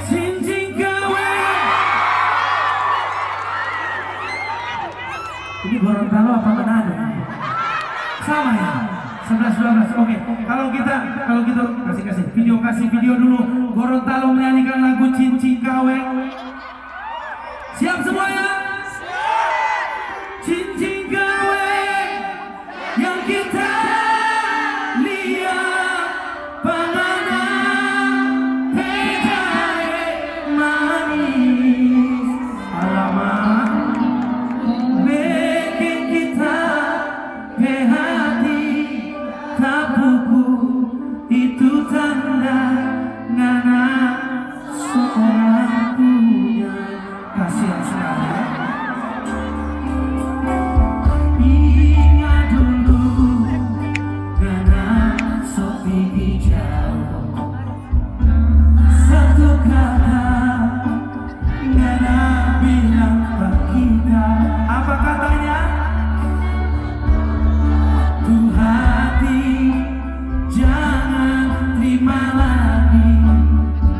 Cincin kawin. Ini Gorontalo apa Manado? Sama ya? 11-12. Oke. Kalau kita kasih video dulu. Gorontalo menyanyikan lagu Cincin Kawin. Siap semuanya? Cincin kawin yang kita lihat panganan petai manis alamat bikin kita hati tak buku itu tanda ngana seorang punya kasih yang sekali. Ingat dulu ngana sopi hijau satu kata ngana bilang ke kita apa katanya? Tuh hati jangan terima lagi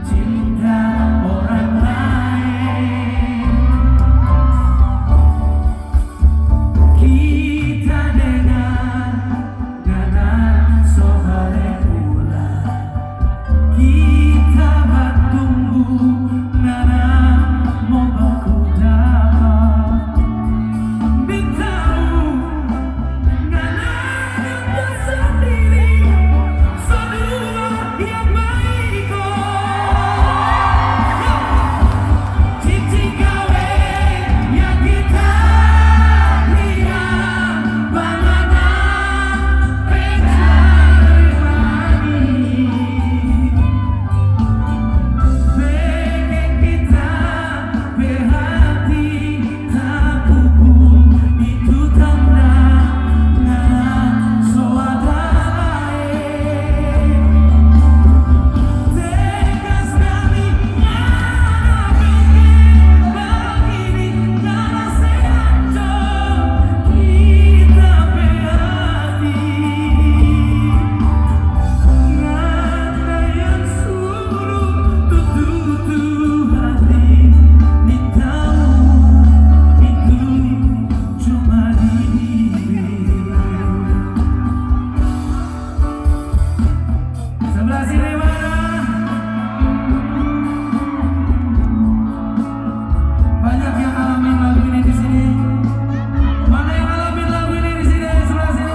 cinta orang lain. Kita dengar ngana sore bulan kita bertunggu ngana mau baku dapat bintang ngana yang sendiri semua yang baik cincin kawin yang kita lihat panganan petai manis bikin kita berhati tak buku itu tanda ngana soada lain tegas kami ngana bikin begini ngana sehancur kita berhati ngana yang suruh tutup hati mintamu itu cuma diri sebelah sini mana? Banyak yang ngalamin lagu ini di sini. Mana yang ngalamin lagu ini di sini? Sebelah sini.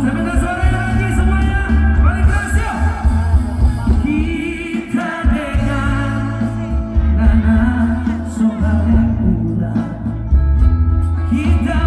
Saya minta suaranya lagi semuanya. Paling keras yuk. Kita dengar ngana sore bulan kita